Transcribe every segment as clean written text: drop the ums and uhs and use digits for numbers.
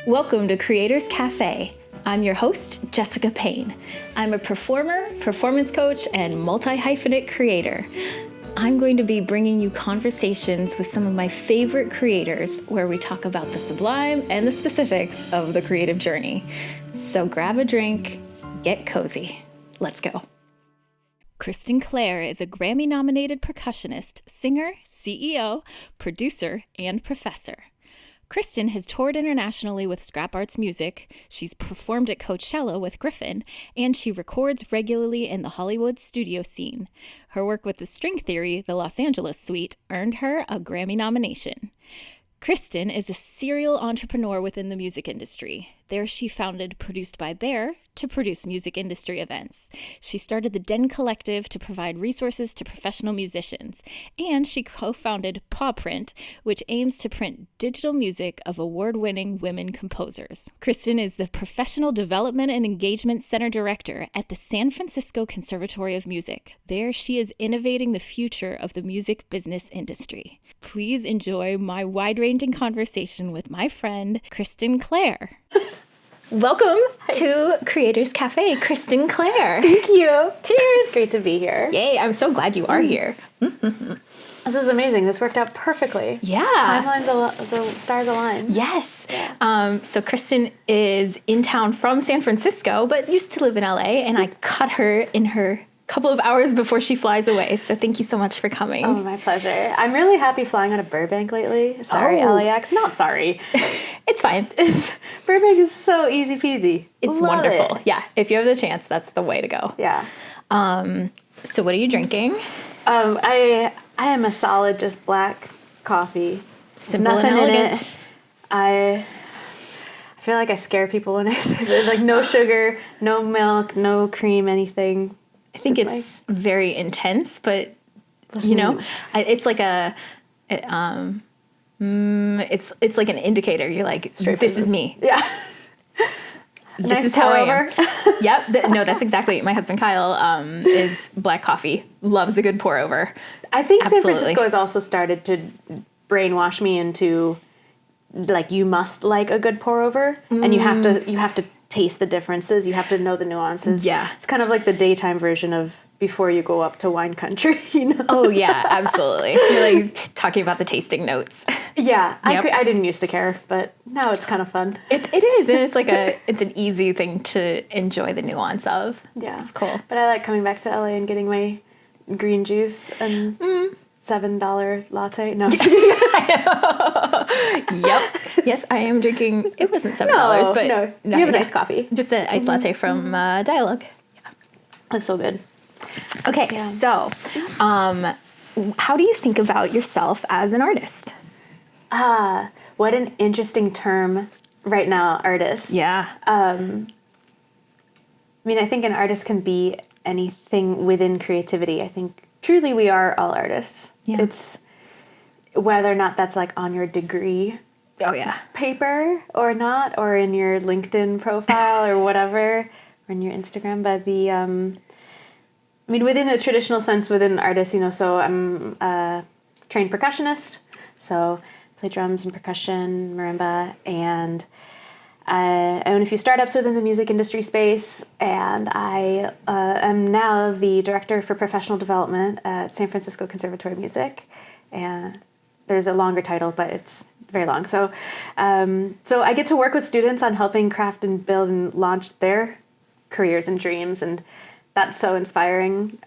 Welcome to Creators Cafe. I'm your host, Jessica Payne. I'm a performer, performance coach, and multi-hyphenate creator. I'm going to be bringing you conversations with some of my favorite creators where we talk about the sublime and the specifics of the creative journey. So grab a drink, get cozy. Let's go. Kristen Klehr is a Grammy-nominated percussionist, singer, CEO, producer, and professor. Kristen has toured internationally with Scrap Arts Music, she's performed at Coachella with Griffin, and she records regularly in the Hollywood studio scene. Her work with the String Theory, the Los Angeles Suite, earned her a Grammy nomination. Kristen is a serial entrepreneur within the music industry. There she founded Produced by Bear to produce music industry events. She started the Den Collective to provide resources to professional musicians. And she co-founded Paw Print, which aims to print digital music of award-winning women composers. Kristen is the Professional Development and Engagement Center Director at the San Francisco Conservatory of Music. There she is innovating the future of the music business industry. Please enjoy my wide-ranging conversation with my friend, Kristen Klehr. Welcome to Creators Cafe, Kristen Klehr. Thank you. Cheers. Great to be here. Yay, I'm so glad you are here. This is amazing. This worked out perfectly. Yeah. The stars align. Yes. Yeah. So Kristen is in town from San Francisco, but used to live in LA, and I caught her in her couple of hours before she flies away. So thank you so much for coming. Oh, my pleasure. I'm really happy flying out of Burbank lately. Sorry, LAX. Not sorry. It's fine. Burbank is so easy peasy. It's Love wonderful. it. Yeah. If you have the chance, that's the way to go. Yeah. So what are you drinking? I am a solid just black coffee. Simple Nothing and in elegant. it. I feel like I scare people when I say that. Like no sugar, no milk, no cream, anything. I think it's very intense, but you know, it's like it's like an indicator. You're like, this is me. Yeah. This Nice is how I am. pour-over. Yep. No, that's exactly. My husband Kyle is black coffee. Loves a good pour over. I think Absolutely. San Francisco has also started to brainwash me into like you must like a good pour over, and you have to taste the differences. You have to know the nuances. Yeah. It's kind of like the daytime version of before you go up to wine country, you know? Oh yeah, absolutely. You're like talking about the tasting notes. Yeah. Yep. I didn't used to care, but now it's kind of fun. It is, and it's like it's an easy thing to enjoy the nuance of. Yeah. It's cool. But I like coming back to LA and getting my green juice and $7 latte. No, I'm just kidding. Yep. Yes, I am drinking. It wasn't $7, but no. You have a nice coffee. Just an iced latte from Dialogue. That's so good. Okay, Yeah. so how do you think about yourself as an artist? What an interesting term right now, artist. Yeah. I mean, I think an artist can be anything within creativity. I think truly we are all artists. Yeah. It's whether or not that's like on your degree Oh yeah. paper or not, or in your LinkedIn profile or whatever, or in your Instagram. But I mean, within the traditional sense, within artists, you know, so I'm a trained percussionist, so I play drums and percussion, marimba, and I own a few startups within the music industry space, and I am now the director for professional development at San Francisco Conservatory of Music, and there's a longer title, but it's very long. So I get to work with students on helping craft and build and launch their careers and dreams, and that's so inspiring.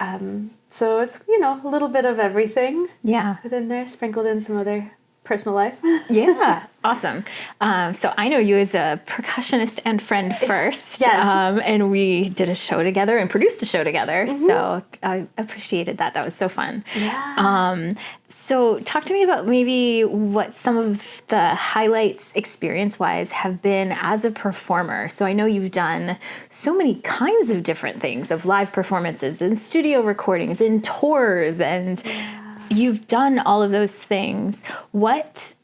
So it's, you know, a little bit of everything Yeah. within there, sprinkled in some other personal life. Yeah. Awesome. So I know you as a percussionist and friend first. Yes. And we did a show together and produced a show together. So I appreciated that. That was so fun. Yeah. So talk to me about maybe what some of the highlights experience-wise have been as a performer. So I know you've done so many kinds of different things, of live performances and studio recordings and tours, and you've done all of those things. What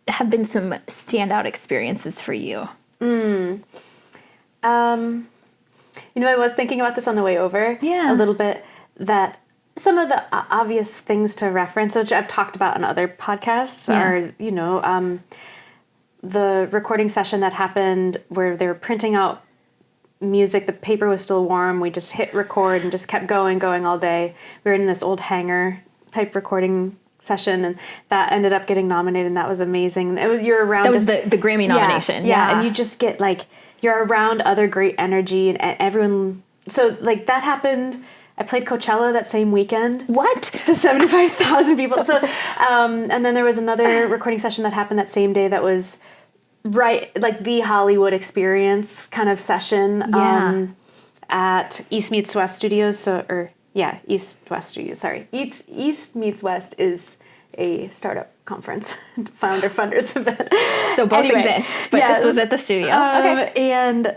have been some standout experiences for you? You know, I was thinking about this on the way over Yeah. a little bit, that some of the obvious things to reference, which I've talked about on other podcasts, are, the recording session that happened where they were printing out music. The paper was still warm. We just hit record and just kept going all day. We were in this old hangar type recording session, and that ended up getting nominated, and that was amazing. You're around. That was the Grammy nomination. Yeah, and you just get you're around other great energy and everyone. So that happened. I played Coachella that same weekend. What? To 75,000 people. So, and then there was another recording session that happened that same day that was the Hollywood experience kind of session at East Meets West Studios. East West Studios, sorry. East Meets West is a startup conference, funders event. So both exist, but this was at the studio. Okay. And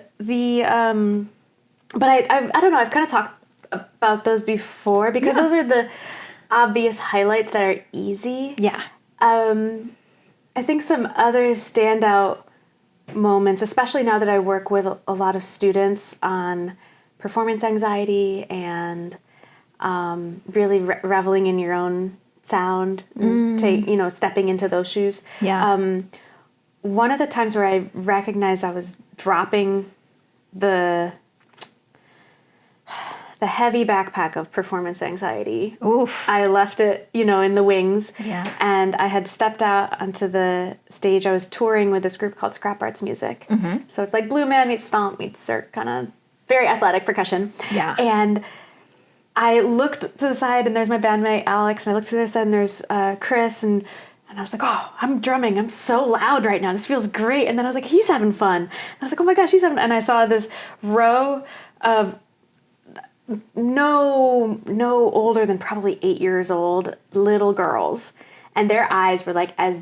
but I don't know, I've kind of talked about those before because those are the obvious highlights that are easy. Yeah. I think some other standout moments, especially now that I work with a lot of students on performance anxiety and really reveling in your own sound, and stepping into those shoes. Yeah. One of the times where I recognized I was dropping the heavy backpack of performance anxiety. Oof. I left it, in the wings. Yeah. And I had stepped out onto the stage. I was touring with this group called Scrap Arts Music. Mm-hmm. So it's like Blue Man meets Stomp meets Cirque, kind of very athletic percussion. Yeah. And I looked to the side, and there's my bandmate Alex, and I looked to the other side, and there's Chris, and I was like, oh, I'm drumming. I'm so loud right now. This feels great. And then I was like, he's having fun. And I was like, oh my gosh, he's having fun. And I saw this row of no older than probably 8 years old little girls, and their eyes were as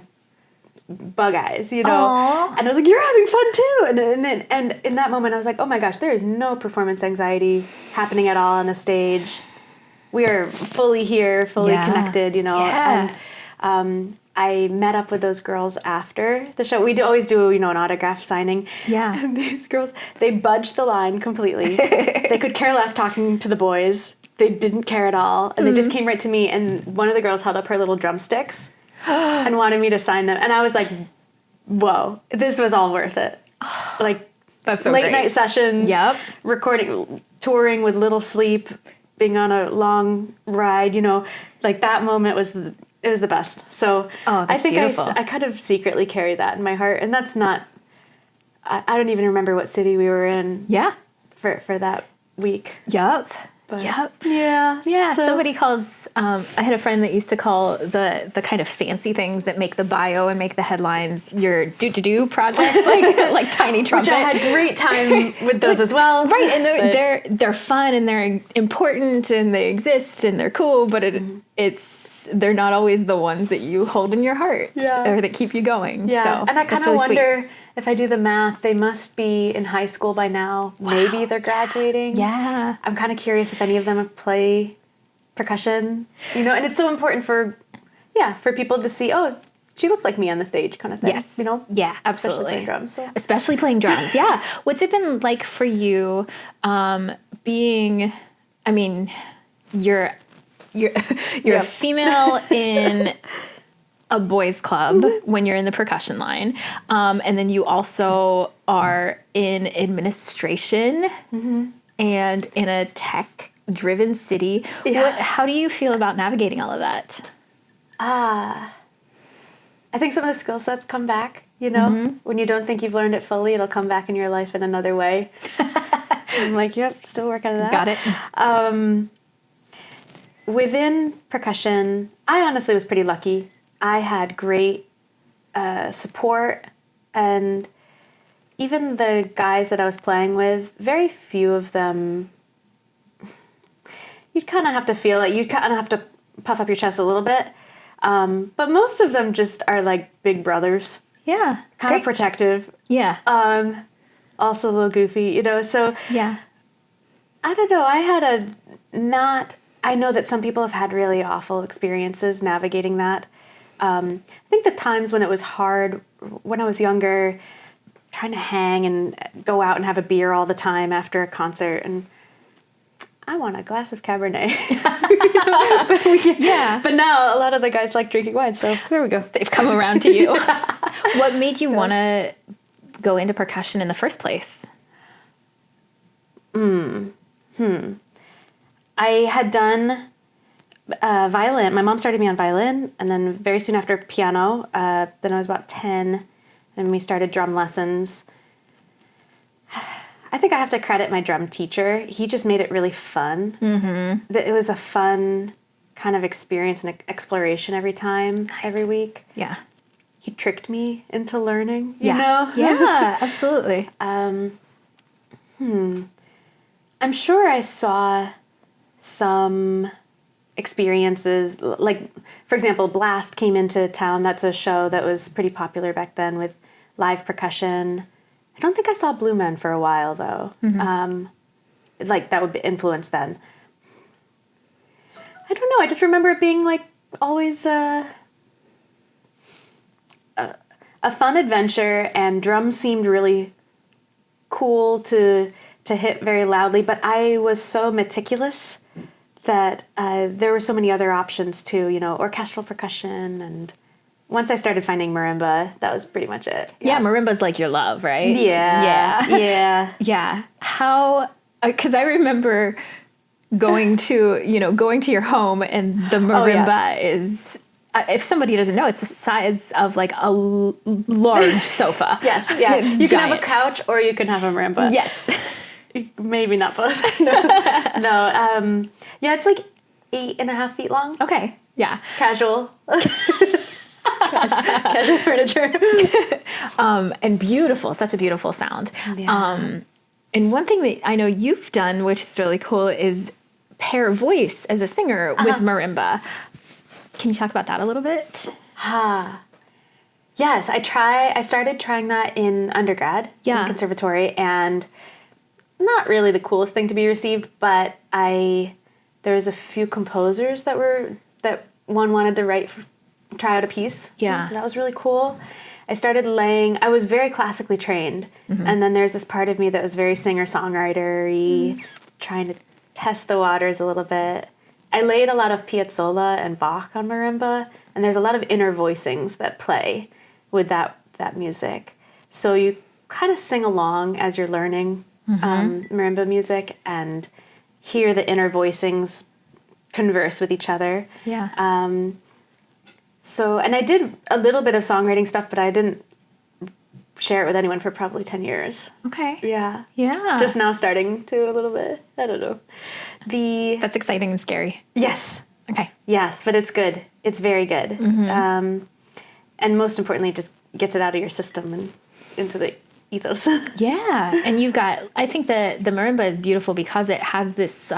bug eyes, Aww. And I was like, you're having fun too. And in that moment I was like, oh my gosh, there is no performance anxiety happening at all on the stage. We are fully here, fully connected, Yeah. And I met up with those girls after the show. We always do, an autograph signing. Yeah. And these girls, they budged the line completely. They could care less talking to the boys. They didn't care at all. And they just came right to me. And one of the girls held up her little drumsticks and wanted me to sign them. And I was like, whoa, this was all worth it. That's so late great. night sessions, recording, touring with little sleep, being on a long ride, that moment was it was the best. So I think beautiful. I kind of secretly carry that in my heart. And that's not, I don't even remember what city we were in. Yeah. For that week. Yep. But Yep. Yeah. Yeah. So, Somebody calls, I had a friend that used to call the kind of fancy things that make the bio and make the headlines your do projects, like Tiny Trumpet. which I had great time with those as well. Right. And they're fun and they're important and they exist and they're cool, but they're not always the ones that you hold in your heart or that keep you going. Yeah. So And I kind of wonder if I do the math, they must be in high school by now. Wow. Maybe they're graduating. Yeah. I'm kind of curious if any of them play percussion, and it's so important for people to see, oh, she looks like me on the stage kind of thing. Yes. Yeah, absolutely. Especially playing drums. So. Especially playing drums. Yeah. What's it been like for you being, you're a female in a boys club when you're in the percussion line. And then you also are in administration and in a tech-driven city. Yeah. How do you feel about navigating all of that? I think some of the skill sets come back, when you don't think you've learned it fully, it'll come back in your life in another way. I'm like, yep, still working on that. Got it. Within percussion, I honestly was pretty lucky. I had great support, and even the guys that I was playing with, very few of them, you'd kind of have to feel it. You'd kind of have to puff up your chest a little bit. But most of them just are like big brothers. Yeah. Kind of protective. Yeah. Also a little goofy, so. Yeah. I don't know. I know that some people have had really awful experiences navigating that. I think the times when it was hard, when I was younger, trying to hang and go out and have a beer all the time after a concert, and I want a glass of Cabernet. Yeah. But now a lot of the guys like drinking wine, so there we go. They've come around to you. What made you want to go into percussion in the first place? I had done violin. My mom started me on violin, and then very soon after piano. Then I was about 10, and we started drum lessons. I think I have to credit my drum teacher. He just made it really fun. Mm-hmm. It was a fun kind of experience and exploration every time, every week. Yeah. He tricked me into learning, you know? Yeah, absolutely. I'm sure I saw some experiences, like, for example, Blast came into town. That's a show that was pretty popular back then with live percussion. I don't think I saw Blue Men for a while, though. Mm-hmm. Like, that would be influenced then. I don't know. I just remember it being, like, always a fun adventure, and drums seemed really cool to hit very loudly, but I was so meticulous that there were so many other options, too, you know, orchestral percussion, and once I started finding marimba, that was pretty much it. Yeah, marimba's like your love, right? Yeah. Yeah. How, because I remember going to your home, and the marimba is, if somebody doesn't know, it's the size of like a large sofa. Yes, yeah. You giant. can have a couch or you can have a marimba. Yes. Maybe not both. No. Yeah, it's like 8.5 feet long. Okay. Yeah. Casual. Casual furniture. And beautiful, such a beautiful sound. Yeah. And one thing that I know you've done, which is really cool, is pair voice as a singer with marimba. Can you talk about that a little bit? Yes, I started trying that in undergrad in conservatory, and not really the coolest thing to be received, but there's a few composers that one wanted to try out a piece. Yeah. So that was really cool. I started I was very classically trained, and then there's this part of me that was very singer-songwriter-y, trying to test the waters a little bit. I laid a lot of Piazzolla and Bach on marimba, and there's a lot of inner voicings that play with that music. So you kind of sing along as you're learning marimba music and hear the inner voicings converse with each other. Yeah. And I did a little bit of songwriting stuff, but I didn't share it with anyone for probably 10 years. Okay. Yeah. Yeah. Just now starting to a little bit. I don't know. That's exciting and scary. Yes. Okay. Yes, but it's good. It's very good. And most importantly, it just gets it out of your system and into the ethos. Yeah. And I think the marimba is beautiful because it has this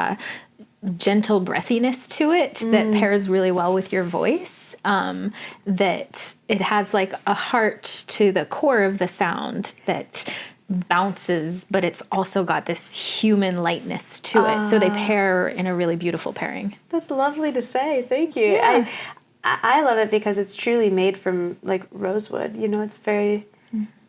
gentle breathiness to it that pairs really well with your voice, that it has like a heart to the core of the sound that bounces, but it's also got this human lightness to it. So they pair in a really beautiful pairing. That's lovely to say. Thank you. Yeah. I love it because it's truly made from like rosewood. You know, it's very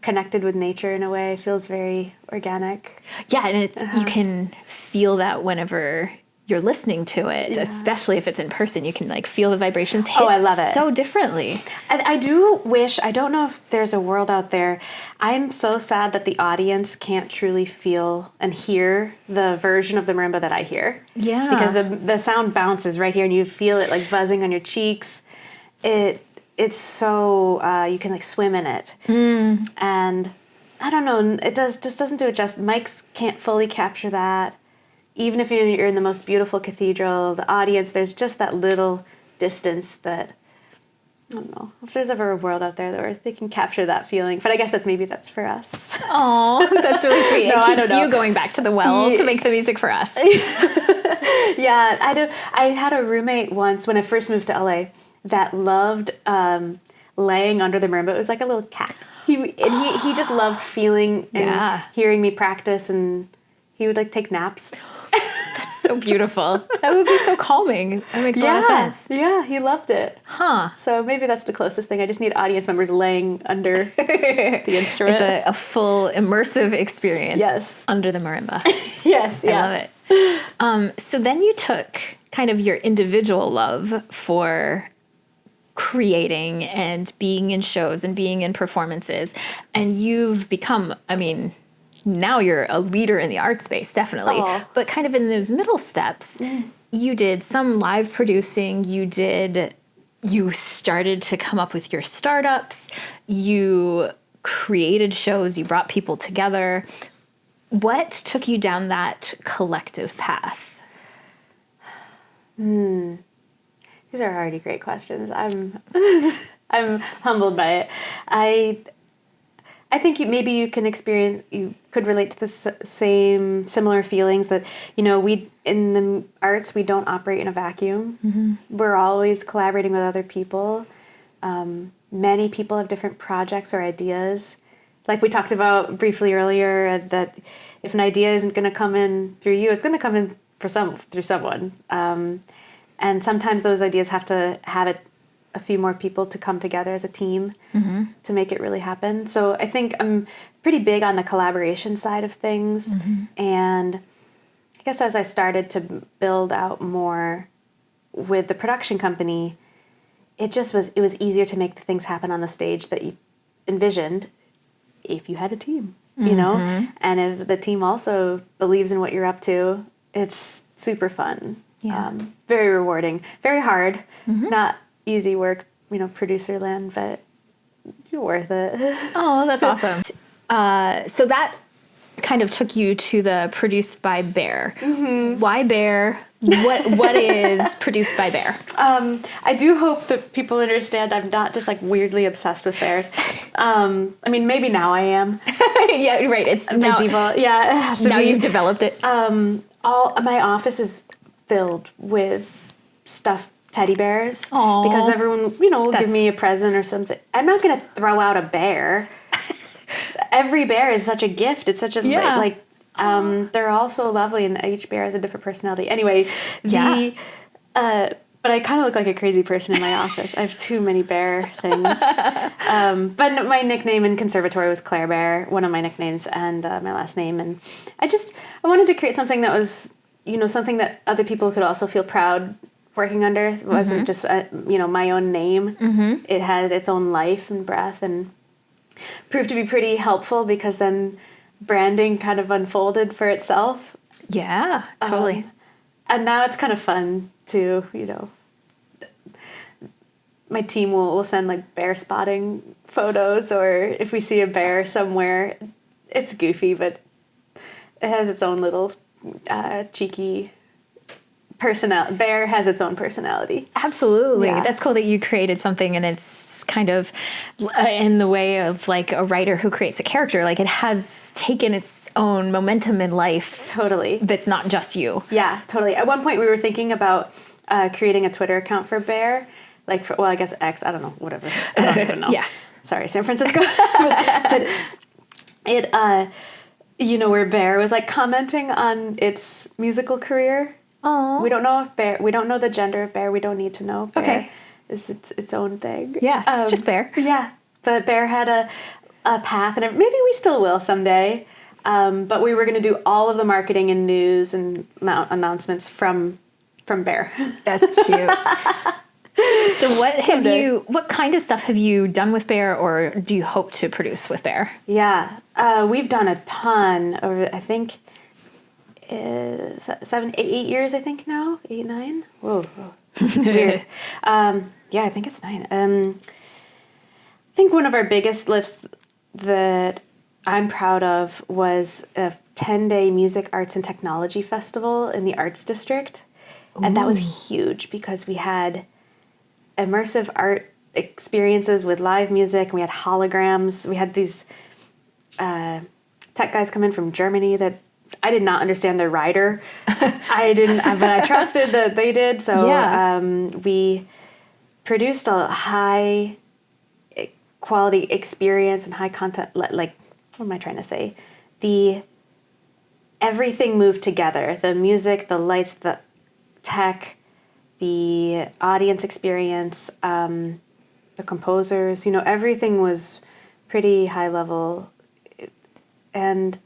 connected with nature in a way. It feels very organic. Yeah, and you can feel that whenever you're listening to it, especially if it's in person. You can like feel the vibrations hit I love it. so differently. I do wish, I don't know if there's a world out there. I'm so sad that the audience can't truly feel and hear the version of the marimba that I hear. Yeah. Because the sound bounces right here and you feel it like buzzing on your cheeks. It's so, you can like swim in it. And I don't know, it just doesn't do it justice. Mics can't fully capture that. Even if you're in the most beautiful cathedral, the audience, there's just that little distance that, I don't know, if there's ever a world out there where they can capture that feeling. But I guess maybe that's for us. Oh, that's really sweet. No, it keeps you going back to the well to make the music for us. Yeah, I had a roommate once when I first moved to LA that loved laying under the marimba. It was like a little cat. He just loved feeling and hearing me practice, and he would like take naps. That's so so beautiful. That would be so calming. That makes a lot of sense. Yeah, he loved it. Huh. So maybe that's the closest thing. I just need audience members laying under the instrument. It's a full immersive experience. Yes. Under the marimba. Yes, yeah. I love it. So then you took kind of your individual love for creating and being in shows and being in performances, and you've become, I mean, now you're a leader in the art space, definitely. Aww. But kind of in those middle steps, you did some live producing, you started to come up with your startups, you created shows, you brought people together. What took you down that collective path? These are already great questions. I'm humbled by it. I think you could relate to the similar feelings that, we in the arts, we don't operate in a vacuum. Mm-hmm. We're always collaborating with other people. Many people have different projects or ideas. Like we talked about briefly earlier, that if an idea isn't going to come in through you, it's going to come in through someone. And sometimes those ideas have to have a few more people to come together as a team to make it really happen. So I think I'm pretty big on the collaboration side of things. And I guess as I started to build out more with the production company, it was easier to make the things happen on the stage that you envisioned if you had a team, and if the team also believes in what you're up to, it's super fun. Yeah. Very rewarding, very hard, not easy work, producer land, but you're worth it. Oh, that's awesome. So that kind of took you to the Produced by Bear. Why Bear? What is Produced by Bear? I do hope that people understand I'm not just like weirdly obsessed with bears. I mean, maybe now I am. Yeah, right. It's By default. Yeah, it has to now be. you've developed it. All my office is filled with stuffed teddy bears. Aww. Because everyone, will give me a present or something. I'm not going to throw out a bear. Every bear is such a gift. It's such a they're all so lovely, and each bear has a different personality. Anyway, but I kind of look like a crazy person in my office. I have too many bear things. But my nickname in conservatory was Claire Bear, one of my nicknames, and my last name. And I wanted to create something that was, something that other people could also feel proud working under. It wasn't just, my own name. It had its own life and breath, and proved to be pretty helpful because then branding kind of unfolded for itself. Yeah, totally. And now it's kind of fun to, my team will send like bear spotting photos, or if we see a bear somewhere, it's goofy, but it has its own little cheeky personality. Bear has its own personality. Absolutely. Yeah. That's cool that you created something, and it's kind of in the way of like a writer who creates a character, like it has taken its own momentum in life. Totally. That's not just you. Yeah, totally. At one point we were thinking about creating a Twitter account for Bear, like I guess X, I don't know, whatever. I don't even know. Yeah. Sorry, San Francisco. but it, where Bear was like commenting on its musical career. Oh. We don't know the gender of Bear. We don't need to know. Bear is its own thing. Yeah, it's just Bear. Yeah, but Bear had a path, and maybe we still will someday. But we were going to do all of the marketing and news and announcements from Bear. That's cute. So what kind of stuff have you done with Bear, or do you hope to produce with Bear? Yeah, we've done a ton over, I think, 8 years, I think now, 8, 9. Whoa. Weird. Yeah, I think it's 9. I think one of our biggest lifts that I'm proud of was a 10-day music, arts, and technology festival in the Arts District. Ooh. And that was huge because we had immersive art experiences with live music, and we had holograms. We had these tech guys come in from Germany that I did not understand their rider. I didn't, but I trusted that they did. So we produced a high quality experience and high content. Like, what am I trying to say? The everything moved together. The music, the lights, the tech, the audience experience, the composers, everything was pretty high level. And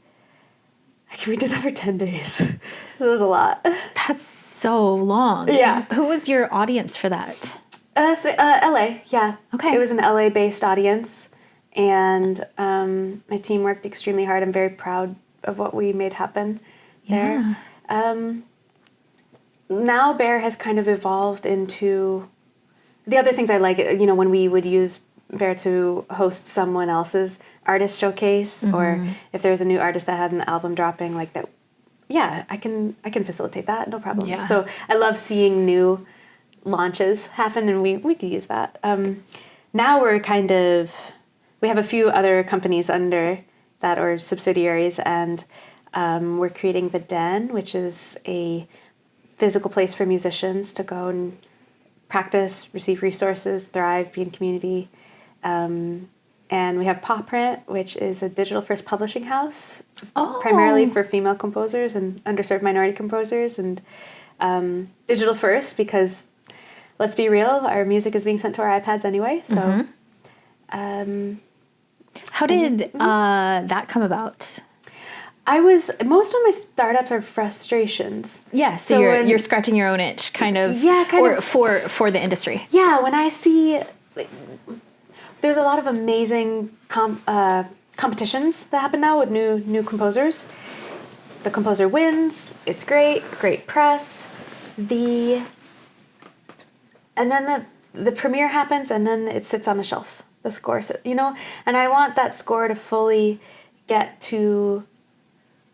we did that for 10 days. It was a lot. That's so long. Yeah. Who was your audience for that? LA, yeah. Okay. It was an LA-based audience, and my team worked extremely hard. I'm very proud of what we made happen there. Now Bear has kind of evolved into the other things I like. When we would use Bear to host someone else's artist showcase, or if there was a new artist that had an album dropping like that. Yeah, I can facilitate that, no problem. Yeah. So I love seeing new launches happen, and we could use that. Now we have a few other companies under that, or subsidiaries, and we're creating The Den, which is a physical place for musicians to go and practice, receive resources, thrive, be in community. And we have Paw Print, which is a digital first publishing house, primarily for female composers and underserved minority composers, and digital first because, let's be real, our music is being sent to our iPads anyway. So, how did that come about? most of my startups are frustrations. Yeah, so you're scratching your own itch, kind of. Yeah, kind of. For the industry. Yeah, when I see, there's a lot of amazing competitions that happen now with new composers. The composer wins. It's great press. And then the premiere happens, and then it sits on a shelf. The score, and I want that score to fully get to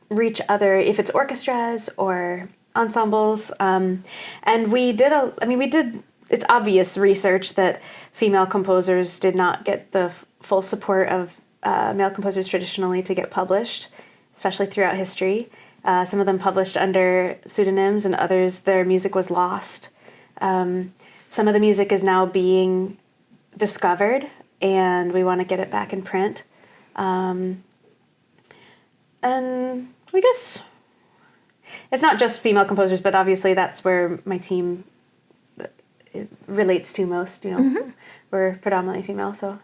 reach other, if it's orchestras or ensembles. And we did it's obvious research that female composers did not get the full support of male composers traditionally to get published, especially throughout history. Some of them published under pseudonyms, and others, their music was lost. Some of the music is now being discovered, and we want to get it back in print. And I guess it's not just female composers, but obviously that's where my team relates to most. We're predominantly female. So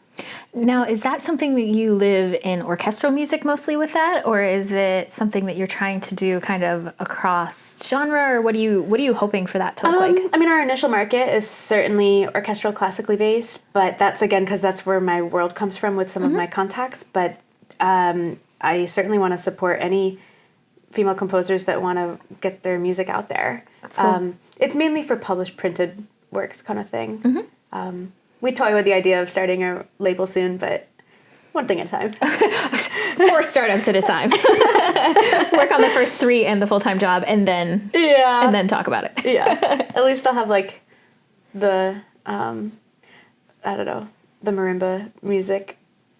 now, is that something that you live in orchestral music mostly with that, or is it something that you're trying to do kind of across genre, or what are you hoping for that to look like? Our initial market is certainly orchestral, classically based, but that's again because that's where my world comes from with some of my contacts. But I certainly want to support any female composers that want to get their music out there. That's cool. It's mainly for published printed works kind of thing. We toy with the idea of starting a label soon, but one thing at a time. 4 startups at a time. Work on the first 3 and the full-time job, and then talk about it. Yeah. At least I'll have like the the marimba music,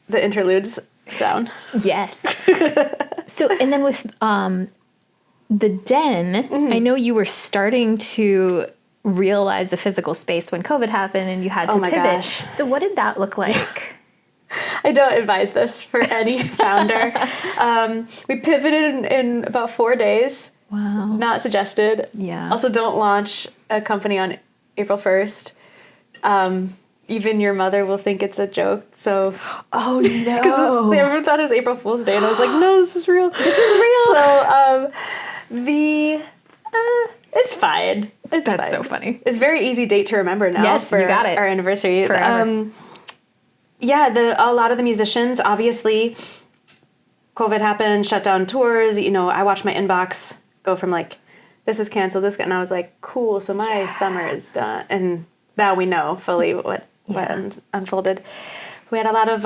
the interludes down. Yes. So, and then with The Den, I know you were starting to realize the physical space when COVID happened and you had to pivot. Gosh. So what did that look like? I don't advise this for any founder. We pivoted in about 4 days. Wow. Not suggested. Yeah. Also, don't launch a company on April 1st. Even your mother will think it's a joke. So, oh no! Because they ever thought it was April Fool's Day, and I was like, no, this is real. This is real. So, it's fine. It's That's fine. so funny. It's a very easy date to remember now. Yes, for you got it. Our anniversary. Forever. A lot of the musicians, obviously, COVID happened, shut down tours. I watched my inbox go from like, this is canceled, and I was like, cool. So my summer is done, and now we know fully what unfolded. We had a lot of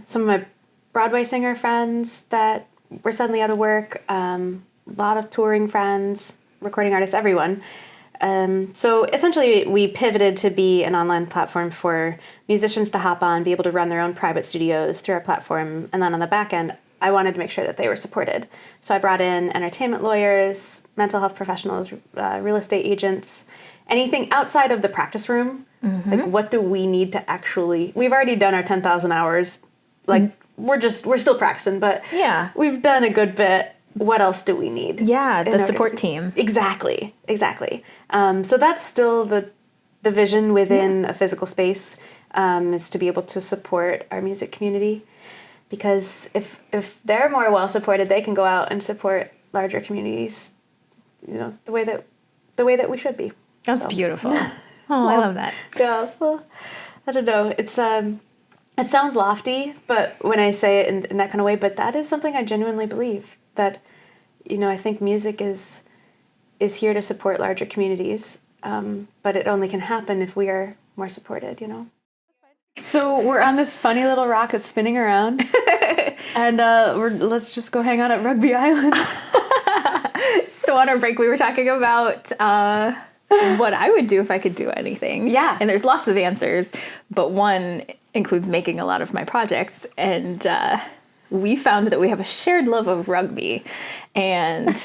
some of my Broadway singer friends that were suddenly out of work. A lot of touring friends, recording artists, everyone. So essentially, we pivoted to be an online platform for musicians to hop on, be able to run their own private studios through our platform, and then on the back end, I wanted to make sure that they were supported. So I brought in entertainment lawyers, mental health professionals, real estate agents, anything outside of the practice room. Like, what do we need to actually? We've already done our 10,000 hours. Like, we're still practicing, but we've done a good bit what else do we need? Yeah, in the order- support team. Exactly. So that's still the vision within a physical space, is to be able to support our music community. Because if they're more well supported, they can go out and support larger communities, the way that we should be. That's beautiful. Oh, I love that. Yeah. Well, I don't know. It's it sounds lofty, but when I say it in that kind of way, but that is something I genuinely believe, that, I think music is here to support larger communities, but it only can happen if we are more supported, So we're on this funny little rock that's spinning around, and let's just go hang out at Rugby Island. So on our break, we were talking about what I would do if I could do anything. Yeah. And there's lots of answers, but one includes making a lot of my projects. And we found that we have a shared love of rugby. And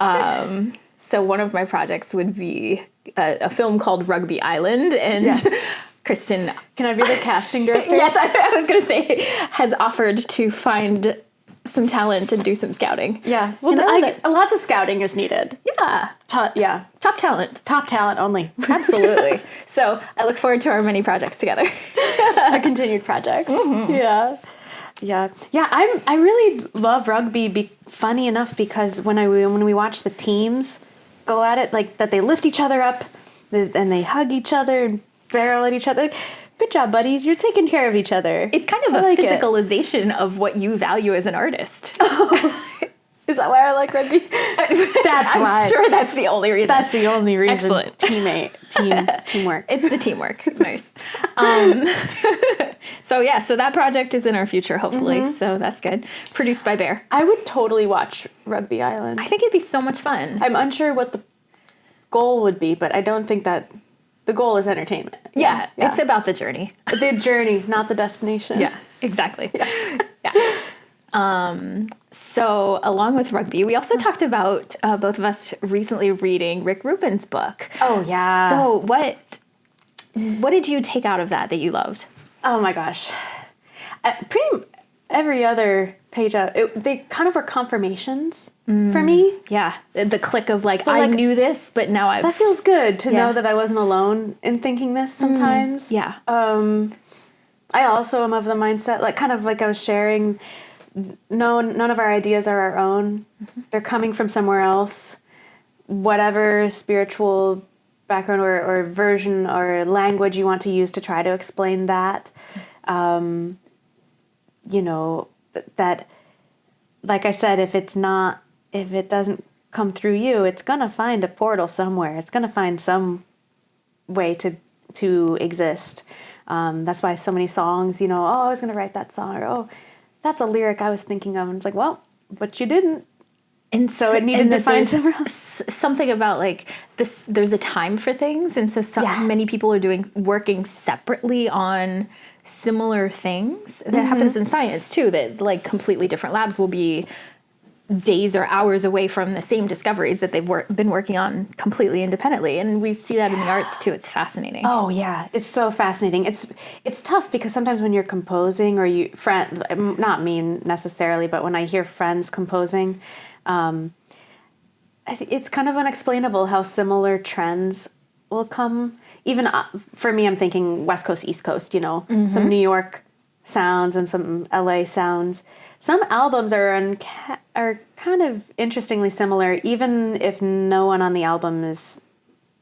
so one of my projects would be a film called Rugby Island. And Kristen... Can I be the casting director? Yes, I was going to say, has offered to find some talent and do some scouting. Yeah. Well, lots of scouting is needed. Yeah. Top talent. Top talent only. Absolutely. So I look forward to our many projects together. Our continued projects. Mm-hmm. Yeah. I really love rugby. Funny enough, because when we watch the teams go at it, like that, they lift each other up and they hug each other and barrel at each other. Good job, buddies. You're taking care of each other. It's kind of a physicalization of what you value as an artist. Is that why I like rugby? I'm sure that's the only reason. That's the only reason. Excellent. Teamwork. It's the teamwork. Nice. So that project is in our future, hopefully. Mm-hmm. So that's good. Produced by Bear. I would totally watch Rugby Island. I think it'd be so much fun. I'm unsure what the goal would be, but I don't think that the goal is entertainment. Yeah. It's about the journey. The journey, not the destination. Yeah, exactly. So along with rugby, we also talked about both of us recently reading Rick Rubin's book. Oh, yeah. So what did you take out of that you loved? Oh, my gosh. Pretty every other page, they kind of were confirmations for me. Yeah. The click of I knew this, but now I've... That feels good to know that I wasn't alone in thinking this sometimes. Yeah. I also am of the mindset, kind of like I was sharing, none of our ideas are our own. Mm-hmm. They're coming from somewhere else. Whatever spiritual background or version or language you want to use to try to explain that, that, like I said, if it doesn't come through you, it's going to find a portal somewhere. It's going to find some way to exist. That's why so many songs, I was going to write that song, or, oh, that's a lyric I was thinking of. And it's like, well, but you didn't. And so it needed to find somewhere else. Something about this, there's a time for things. And so many people are working separately on similar things. That happens in science too, that completely different labs will be days or hours away from the same discoveries that they've been working on completely independently. And we see that in the arts too. It's fascinating. Oh yeah. It's so fascinating. It's tough because sometimes when you're composing, or not me necessarily, but when I hear friends composing, it's kind of unexplainable how similar trends will come. Even for me, I'm thinking West Coast, East Coast, some New York sounds and some LA sounds. Some albums are kind of interestingly similar, even if no one on the album is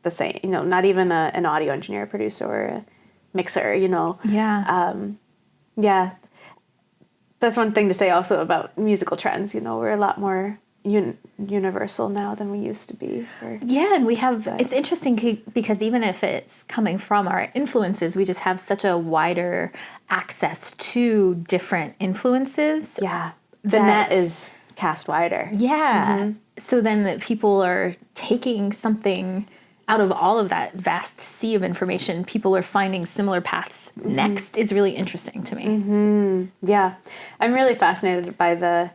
the same. Not even an audio engineer, producer, or a mixer. Yeah. Yeah. That's one thing to say also about musical trends. We're a lot more universal now than we used to be. And we have, it's interesting because even if it's coming from our influences, we just have such a wider access to different influences. Yeah. The net is cast wider. Yeah. Mm-hmm. So then that people are taking something out of all of that vast sea of information, people are finding similar paths next is really interesting to me. Mm-hmm. Yeah. I'm really fascinated by the...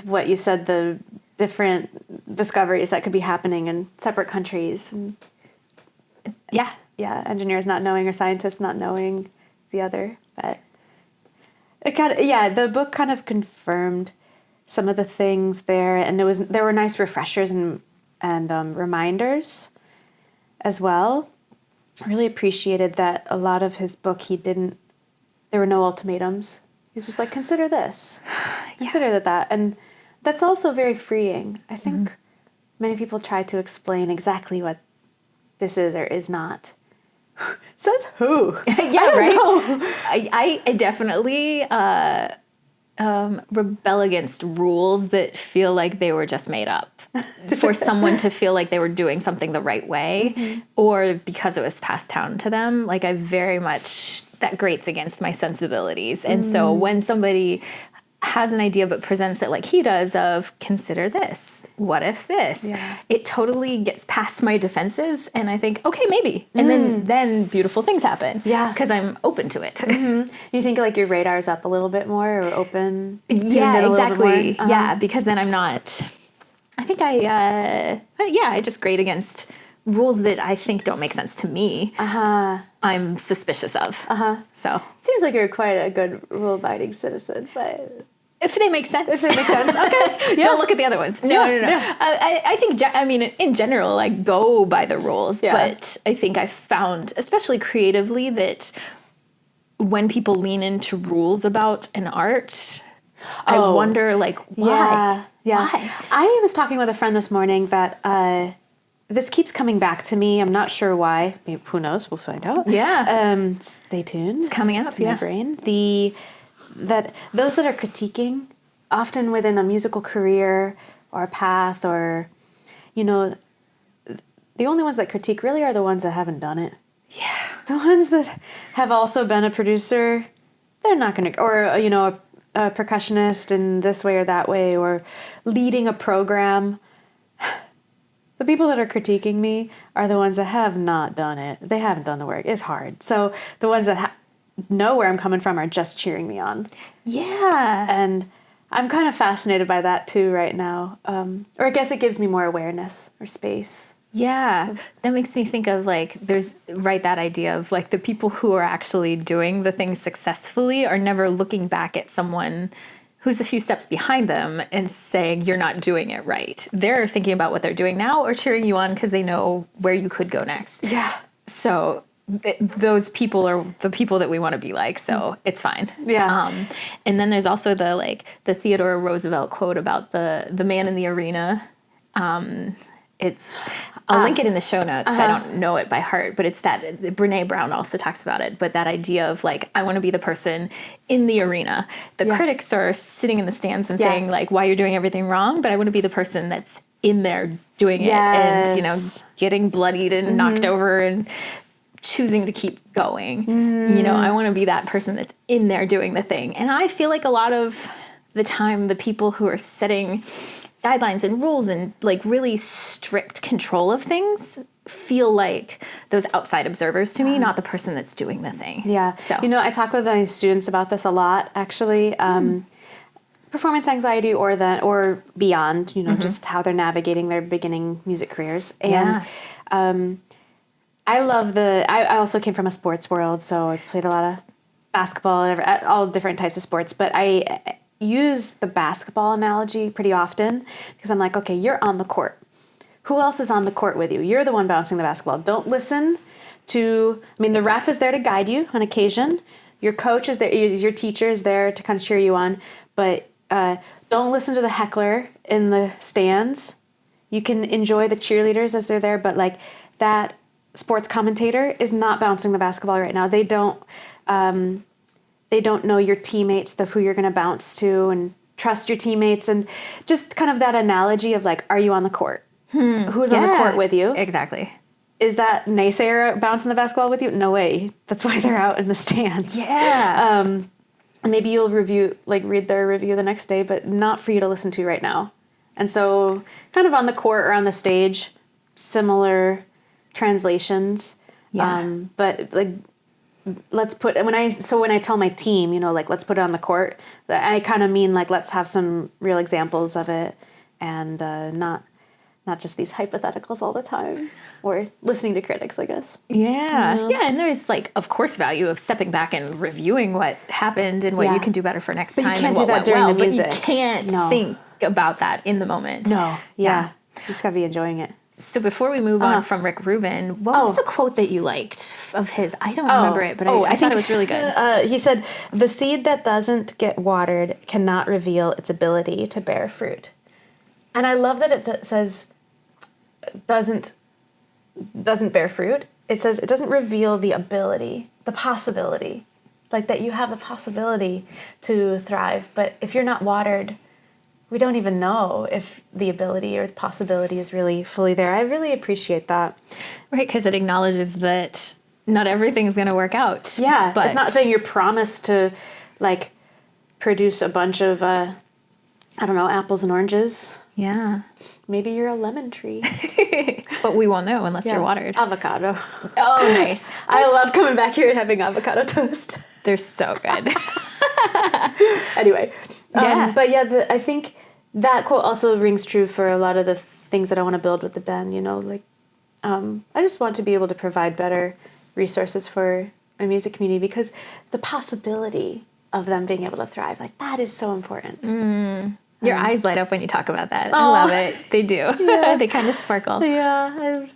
what you said, the different discoveries that could be happening in separate countries. And yeah, engineers not knowing or scientists not knowing the other. But the book kind of confirmed some of the things there, and there were nice refreshers and reminders as well. I really appreciated that a lot of his book, there were no ultimatums. He was just like, consider this, consider that, and that's also very freeing. I think many people try to explain exactly what this is or is not. Says who? Yeah, right. I definitely rebel against rules that feel like they were just made up for someone to feel like they were doing something the right way, or because it was passed down to them. Like, I very much, that grates against my sensibilities. And so when somebody has an idea but presents it like he does of, consider this, what if this, it totally gets past my defenses, and I think, okay, maybe. And then beautiful things happen. Yeah. Because I'm open to it. You think like your radar's up a little bit more, or open? Yeah, exactly. Yeah, because then I'm not, I think I just grate against rules that I think don't make sense to me. I'm suspicious of. So seems like you're quite a good rule-abiding citizen, but if they make sense. Okay. Don't look at the other ones. No. I think, in general, I go by the rules, but I think I've found, especially creatively, that when people lean into rules about an art, I wonder, like, why? Why? I was talking with a friend this morning that this keeps coming back to me. I'm not sure why. Maybe, who knows? We'll find out. Yeah. Stay tuned. It's coming up. It's in my brain. Those that are critiquing, often within a musical career or a path, or, the only ones that critique really are the ones that haven't done it. Yeah. The ones that have also been a producer, they're not going to, or, a percussionist in this way or that way, or leading a program. The people that are critiquing me are the ones that have not done it. They haven't done the work. It's hard. So the ones that know where I'm coming from are just cheering me on. Yeah. And I'm kind of fascinated by that too right now. Or I guess it gives me more awareness or space. Yeah. That makes me think of, like, that idea of, like, the people who are actually doing the things successfully are never looking back at someone who's a few steps behind them and saying, you're not doing it right. They're thinking about what they're doing now, or cheering you on because they know where you could go next. Yeah. So those people are the people that we want to be like, so it's fine. Yeah. And then there's also the Theodore Roosevelt quote about the man in the arena. I'll link it in the show notes. I don't know it by heart, but it's that Brene Brown also talks about it. But that idea of, like, I want to be the person in the arena. The critics are sitting in the stands and saying, like, why you're doing everything wrong, but I want to be the person that's in there doing it and, getting bloodied and knocked over and choosing to keep going. I want to be that person that's in there doing the thing. And I feel like a lot of the time, the people who are setting guidelines and rules and, like, really strict control of things feel like those outside observers to me, not the person that's doing the thing. Yeah. So, I talk with my students about this a lot, actually. Performance anxiety or beyond, just how they're navigating their beginning music careers. And I love I also came from a sports world, so I played a lot of basketball, all different types of sports, but I use the basketball analogy pretty often because I'm like, okay, you're on the court. Who else is on the court with you? You're the one bouncing the basketball. Don't listen to, the ref is there to guide you on occasion. Your coach is there, your teacher is there to kind of cheer you on, but don't listen to the heckler in the stands. You can enjoy the cheerleaders as they're there, but, like, that sports commentator is not bouncing the basketball right now. They don't know your teammates, who you're going to bounce to, and trust your teammates, and just kind of that analogy of, like, are you on the court? Who's on the court with you? Exactly. Is that naysayer bouncing the basketball with you? No way. That's why they're out in the stands. Yeah. And maybe you'll read their review the next day, but not for you to listen to right now. And so kind of on the court or on the stage, similar translations. Yeah. But, like, let's put, when I tell my team, let's put it on the court, I kind of mean, like, let's have some real examples of it, and not not just these hypotheticals all the time, or listening to critics, I guess. Yeah. Yeah. And there's like, of course, value of stepping back and reviewing what happened and what you can do better for next time. You can't and do what that went during well, the music. But you can't think about that in the moment. No. Yeah. You just gotta be enjoying it. So before we move on from Rick Rubin, what was the quote that you liked of his? I don't remember it, but I thought it was really good. He said, "The seed that doesn't get watered cannot reveal its ability to bear fruit." And I love that it says doesn't bear fruit. It says it doesn't reveal the ability, the possibility, like that you have the possibility to thrive. But if you're not watered, we don't even know if the ability or the possibility is really fully there. I really appreciate that. Right, because it acknowledges that not everything's going to work out. Yeah, but it's not saying you're promised to, like, produce a bunch of, apples and oranges. Yeah. Maybe you're a lemon tree. But we won't know unless you're watered. Avocado. Oh, nice. I love coming back here and having avocado toast. They're so good. Anyway. Yeah. But yeah, I think that quote also rings true for a lot of the things that I want to build with the band, like, I just want to be able to provide better resources for my music community because the possibility of them being able to thrive, like, that is so important. Your eyes light up when you talk about that. I love it. They do. Yeah. They kind of sparkle. Yeah.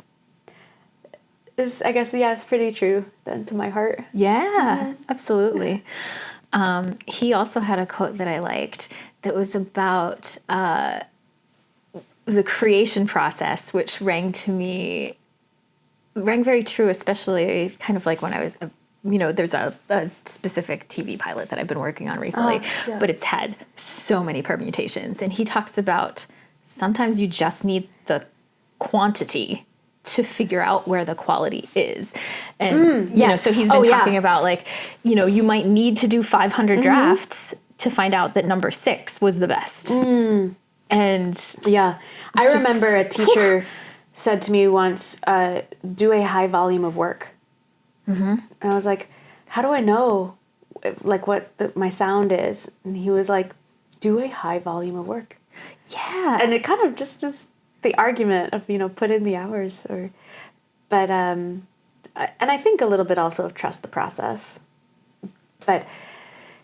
I guess, it's pretty true then to my heart. Yeah, absolutely. He also had a quote that I liked that was about the creation process, which rang very true, especially kind of like when I was, there's a specific TV pilot that I've been working on recently, but it's had so many permutations. And he talks about sometimes you just need the quantity to figure out where the quality is. And, so he's been talking about like, you might need to do 500 drafts to find out that number 6 was the best. And yeah, I remember a teacher said to me once, do a high volume of work. And I was like, how do I know like what my sound is? And he was like, do a high volume of work. Yeah. And it kind of just is the argument of, put in the hours but and I think a little bit also of trust the process. But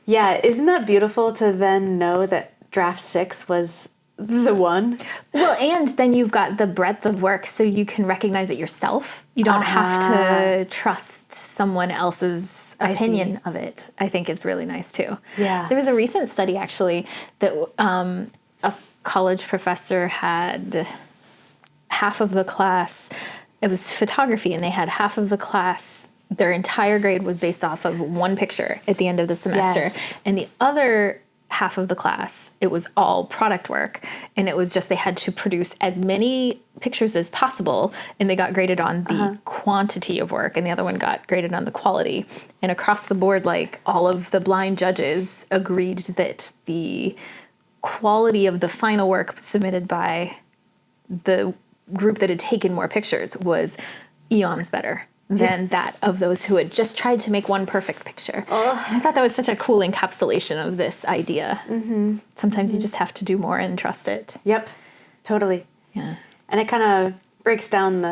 yeah, isn't that beautiful to then know that draft 6 was the one? Well, and then you've got the breadth of work so you can recognize it yourself. You don't have to trust someone else's opinion of it. I think it's really nice too. Yeah. There was a recent study actually that a college professor had half of the class, it was photography, and they had half of the class, their entire grade was based off of one picture at the end of the semester. Yes. And the other half of the class, it was all product work. And it was just they had to produce as many pictures as possible, and they got graded on the quantity of work, and the other one got graded on the quality. And across the board, like, all of the blind judges agreed that the quality of the final work submitted by the group that had taken more pictures was eons better than that of those who had just tried to make one perfect picture. And I thought that was such a cool encapsulation of this idea. Sometimes you just have to do more and trust it. Yep, totally. Yeah. And it kind of breaks down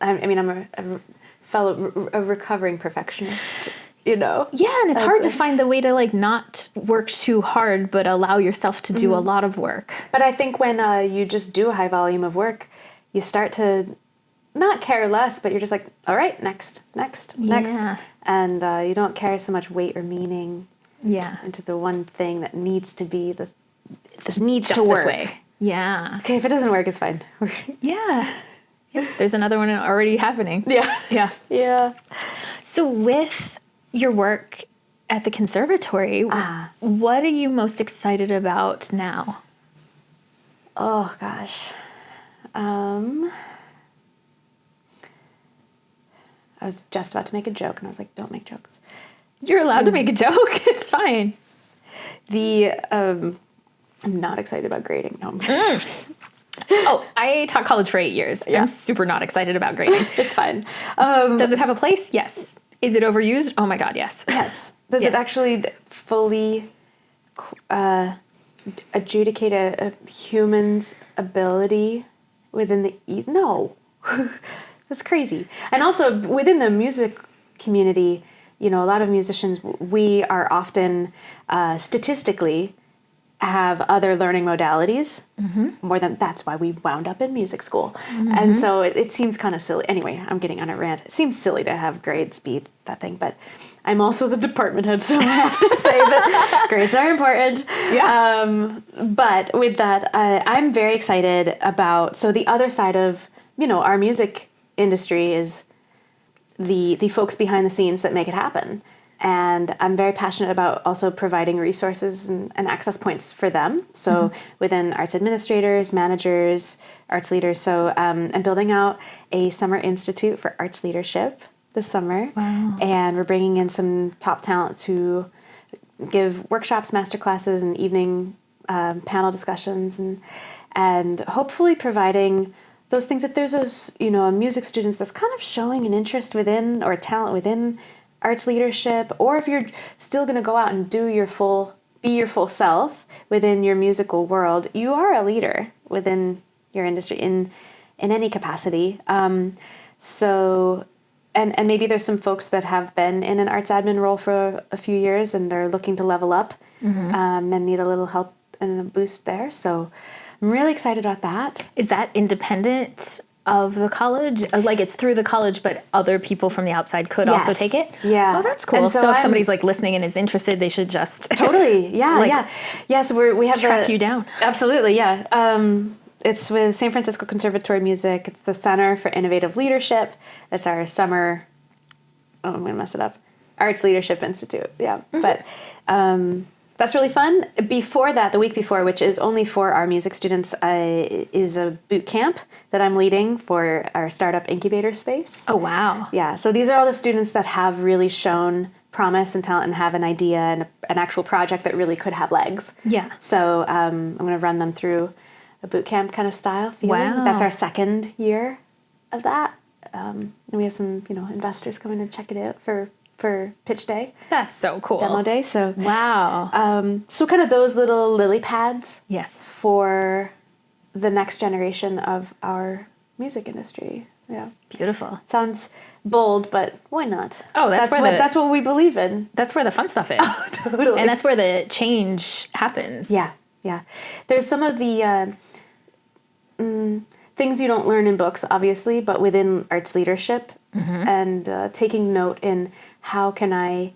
I'm a recovering perfectionist, Yeah, and it's hard to find the way to, like, not work too hard, but allow yourself to do a lot of work. But I think when you just do a high volume of work, you start to not care less, but you're just like, all right, next. And you don't carry so much weight or meaning into the one thing that needs to be that needs Just to work. this way. Yeah. Okay, if it doesn't work, it's fine. Yeah. There's another one already happening. Yeah. Yeah. So with your work at the conservatory, what are you most excited about now? Oh, gosh. I was just about to make a joke, and I was like, don't make jokes. You're allowed to make a joke. It's fine. I'm not excited about grading. No. Oh, I taught college for 8 years. Yeah. I'm super not excited about grading. It's fine. Does it have a place? Yes. Is it overused? Oh my God, yes. Yes. Does it actually fully adjudicate a human's ability within the no. That's crazy. And also within the music community, you know, a lot of musicians, we are often statistically have other learning modalities more than, that's why we wound up in music school. And so it seems kind of silly. Anyway, I'm getting on a rant. It seems silly to have grades be that thing, but I'm also the department head, so I have to say that grades are important. Yeah. But with that, I'm very excited about, so the other side of, you know, our music industry is the folks behind the scenes that make it happen. And I'm very passionate about also providing resources and access points for them. So within arts administrators, managers, arts leaders. So I'm building out a summer institute for arts leadership this summer. Wow. And we're bringing in some top talent to give workshops, master classes, and evening panel discussions, and hopefully providing those things. If there's a music student that's kind of showing an interest within or talent within arts leadership, or if you're still going to go out and be your full self within your musical world, you are a leader within your industry in any capacity. So, and maybe there's some folks that have been in an arts admin role for a few years and are looking to level up and need a little help and a boost there. So I'm really excited about that. Is that independent of the college? Like, it's through the college, but other people from the outside could also take it? Yeah. Oh, that's cool. So if somebody's like listening and is interested, they should just totally. Yeah. Yeah. So we have track you down. Absolutely. Yeah. It's with San Francisco Conservatory of Music. It's the Center for Innovative Leadership. It's our summer, I'm going to mess it up, Arts Leadership Institute. Yeah. But that's really fun. Before that, the week before, which is only for our music students, is a boot camp that I'm leading for our startup incubator space. Oh, wow. Yeah. So these are all the students that have really shown promise and talent and have an idea and an actual project that really could have legs. Yeah. So I'm going to run them through a boot camp kind of style feeling. Wow. That's our second year of that. And we have some, investors coming to check it out for pitch day. That's so cool. Demo day. So wow. So kind of those little lily pads. Yes. For the next generation of our music industry. Yeah. Beautiful. Sounds bold, but why not? Oh, that's what we believe in. That's where the fun stuff is. Oh, totally. And that's where the change happens. Yeah. Yeah. There's some of the things you don't learn in books, obviously, but within arts leadership and taking note in how can I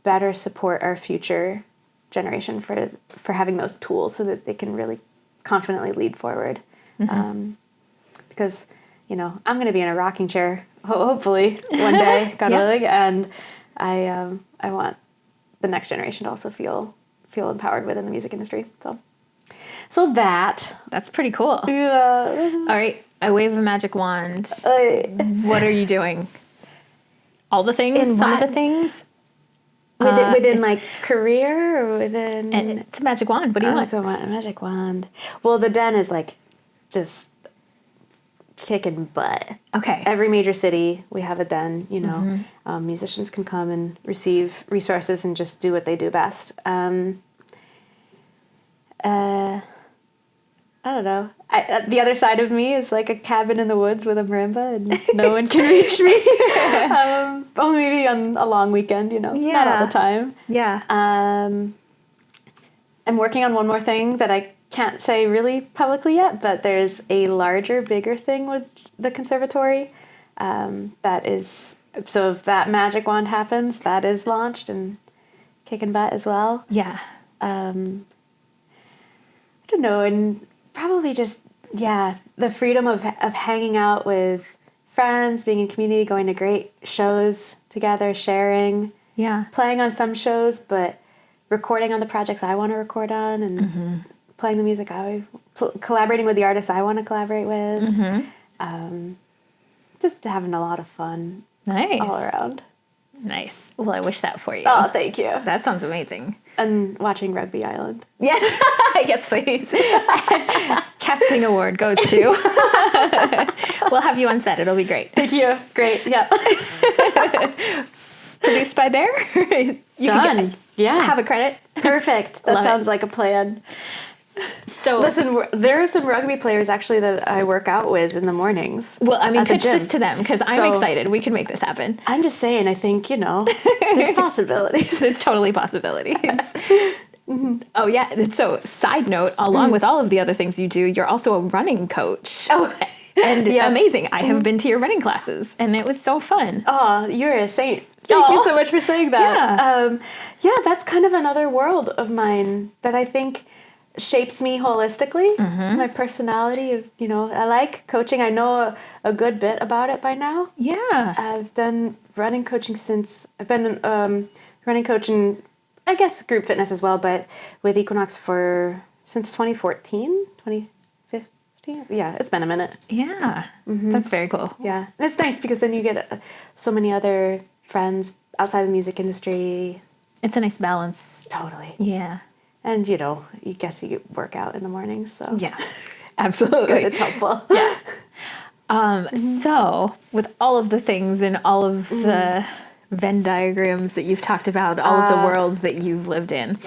better support our future generation for having those tools so that they can really confidently lead forward. Because, I'm going to be in a rocking chair, hopefully, one day, God willing, and I want the next generation to also feel empowered within the music industry. So that's pretty cool. Yeah. All right, I wave a magic wand. What are you doing? All the things? Some of the things? Within like career or within... And it's a magic wand. What do you want? So a magic wand. Well, the den is like just kicking butt. Okay. Every major city, we have a den, musicians can come and receive resources and just do what they do best. I don't know. The other side of me is like a cabin in the woods with a marimba and no one can reach me. Only maybe on a long weekend, not all the time. Yeah. I'm working on one more thing that I can't say really publicly yet, but there's a larger, bigger thing with the conservatory that is, so if that magic wand happens, that is launched and kicking butt as well. Yeah. I don't know, and probably just, the freedom of hanging out with friends, being in community, going to great shows together, sharing, playing on some shows, but recording on the projects I want to record on and playing the music collaborating with the artists I want to collaborate with. Just having a lot of fun. Nice. All around. Nice. Well, I wish that for you. Oh, thank you. That sounds amazing. And watching Rugby Island. Yes. Yes, please. Casting award goes to. We'll have you on set. It'll be great. Thank you. Great. Yeah. Produced by Bear. Done. Have a credit. Perfect. That sounds like a plan. So listen, there are some rugby players actually that I work out with in the mornings. Well, I mean, at the pitch gym. this to them because I'm excited. We can make this happen. I'm just saying, I think, there's possibilities. There's totally possibilities. Oh, yeah. So, side note, along with all of the other things you do, you're also a running coach. Oh, and amazing. I have been to your running classes, and it was so fun. Oh, you're a saint. Thank you so much for saying that. Yeah, that's kind of another world of mine that I think shapes me holistically. My personality, I like coaching. I know a good bit about it by now. Yeah. I've done running coaching I've been running coaching, I guess group fitness as well, but with Equinox since 2014, 2015. Yeah, it's been a minute. Yeah. That's very cool. Yeah. And it's nice because then you get so many other friends outside the music industry. It's a nice balance. Totally. Yeah. And, you guess you work out in the mornings, so. Yeah. Absolutely. It's good. It's helpful. Yeah. So, with all of the things and all of the Venn diagrams that you've talked about, all of the worlds that you've lived in,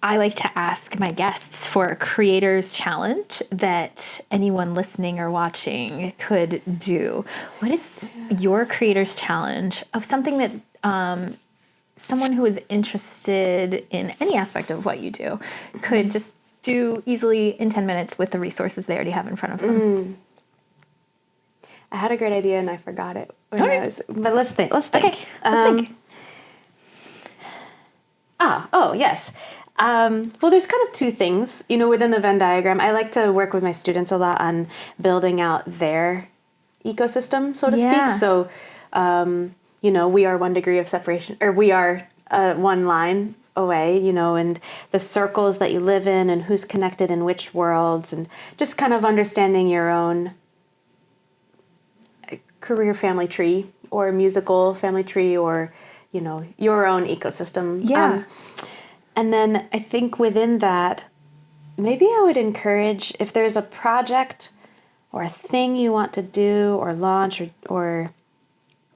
I like to ask my guests for a creator's challenge that anyone listening or watching could do. What is your creator's challenge of something that someone who is interested in any aspect of what you do could just do easily in 10 minutes with the resources they already have in front of them? I had a great idea and I forgot it. But let's think. Okay, let's think. Yes. Well, there's kind of two things, within the Venn diagram. I like to work with my students a lot on building out their ecosystem, so to speak. So, we are 1 degree of separation, or we are one line away, and the circles that you live in and who's connected in which worlds, and just kind of understanding your own career family tree or musical family tree or, your own ecosystem. Yeah. And then I think within that, maybe I would encourage if there's a project or a thing you want to do or launch or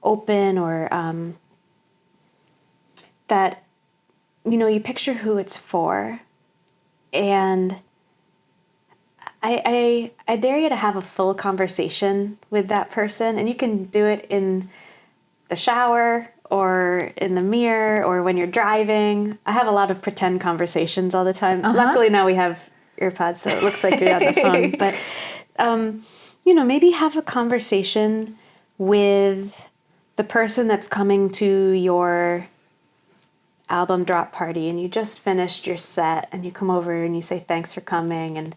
open or that, you picture who it's for. And I dare you to have a full conversation with that person. And you can do it in the shower or in the mirror, or when you're driving. I have a lot of pretend conversations all the time. Luckily now we have earpods, so it looks like you're on the phone. But, maybe have a conversation with the person that's coming to your album drop party, and you just finished your set, and you come over and you say, thanks for coming, and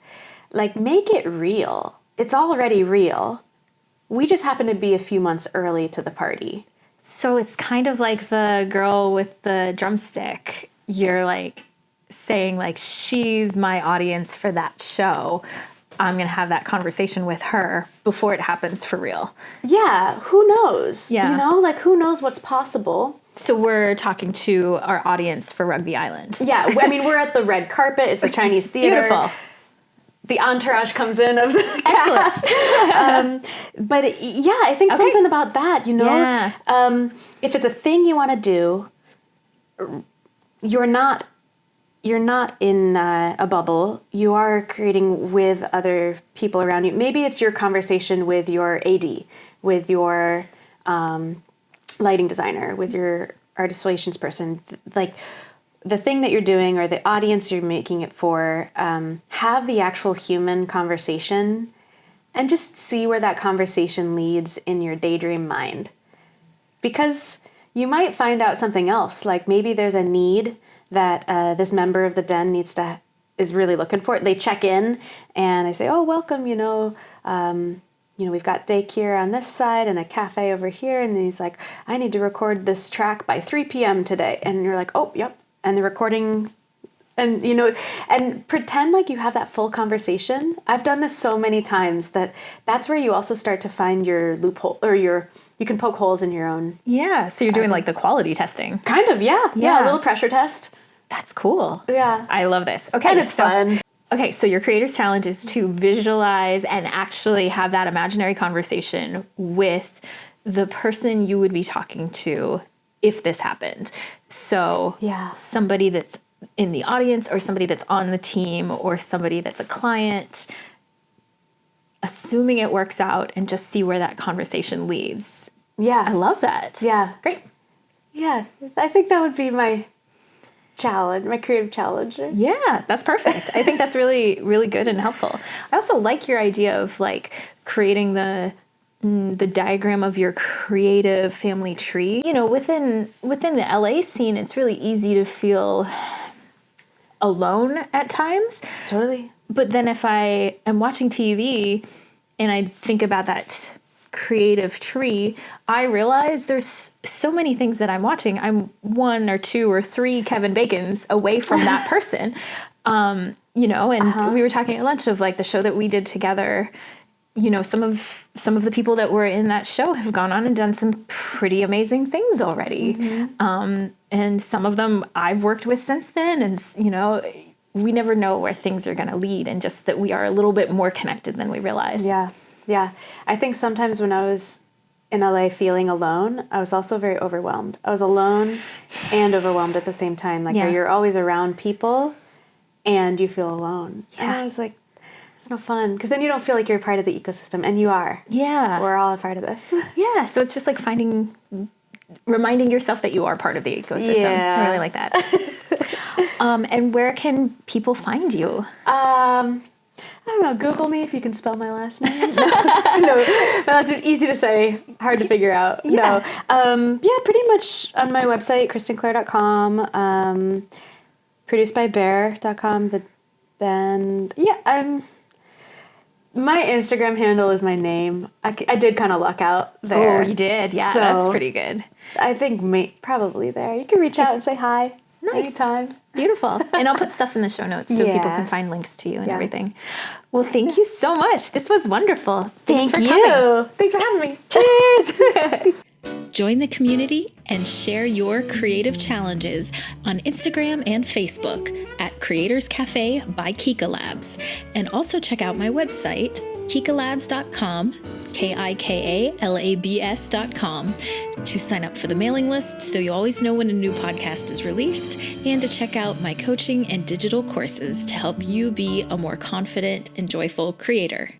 make it real. It's already real. We just happen to be a few months early to the party. So it's kind of like the girl with the drumstick. You're saying she's my audience for that show. I'm going to have that conversation with her before it happens for real. Yeah. Who knows? Yeah. Who knows what's possible? So we're talking to our audience for Rugby Island. Yeah. I mean, we're at the red carpet. It's the Chinese theater. Beautiful. The entourage comes in of the cast. But I think something about that, Yeah. If it's a thing you want to do, you're not in a bubble. You are creating with other people around you. Maybe it's your conversation with your AD, with your lighting designer, with your artist relations person. The thing that you're doing or the audience you're making it for, have the actual human conversation and just see where that conversation leads in your daydream mind. Because you might find out something else, maybe there's a need that this member of the den is really looking for. They check in and I say, oh, welcome, we've got daycare on this side and a cafe over here. And he's like, I need to record this track by 3 p.m. today. And you're like, oh, yep. And the recording, and and pretend like you have that full conversation. I've done this so many times that's where you also start to find your loophole, or you can poke holes in your own. Yeah, so you're doing the quality testing. Kind of, yeah. Yeah, a little pressure test. That's cool. Yeah. I love this. Okay. And it's fun. Okay, so your creator's challenge is to visualize and actually have that imaginary conversation with the person you would be talking to if this happened. So somebody that's in the audience or somebody that's on the team or somebody that's a client, assuming it works out and just see where that conversation leads. Yeah. I love that. Yeah. Great. Yeah. I think that would be my challenge, my creative challenge. Yeah, that's perfect. I think that's really, really good and helpful. I also like your idea of like creating the diagram of your creative family tree. You know, within the LA scene, it's really easy to feel alone at times. Totally. But then if I am watching TV and I think about that creative tree, I realize there's so many things that I'm watching. I'm 1 or 2 or 3 Kevin Bacons away from that person. You know, and we were talking at lunch of like the show that we did together. You know, some of the people that were in that show have gone on and done some pretty amazing things already. Mm-hmm. And some of them I've worked with since then. And, you know, we never know where things are going to lead, and just that we are a little bit more connected than we realize. Yeah. Yeah. I think sometimes when I was in LA feeling alone, I was also very overwhelmed. I was alone and overwhelmed at the same time. Like you're always around people and you feel alone. Yeah. And I was like, it's no fun, because then you don't feel like you're a part of the ecosystem, and you are. Yeah. We're all a part of this. Yeah. So it's just like reminding yourself that you are part of the ecosystem. Yeah. I really like that. And where can people find you? I don't know. Google me if you can spell my last name. No, my last name easy to say, hard to figure out. Yeah. No. Yeah, pretty much on my website, kristenklehr.com, produced by bear.com. My Instagram handle is my name. I did kind of luck out there. Oh, you did? Yeah, so that's pretty good. I think probably there. You can reach out and say hi. Nice. Anytime. Beautiful. And I'll put stuff in the show notes so people can find links to you and everything. Well, thank you so much. This was wonderful. Thanks for coming. Thanks for having me. Cheers. Join the community and share your creative challenges on Instagram and Facebook at Creators Cafe by Kika Labs. And also check out my website, kikalabs.com, KIKALABS.com, to sign up for the mailing list so you always know when a new podcast is released, and to check out my coaching and digital courses to help you be a more confident and joyful creator.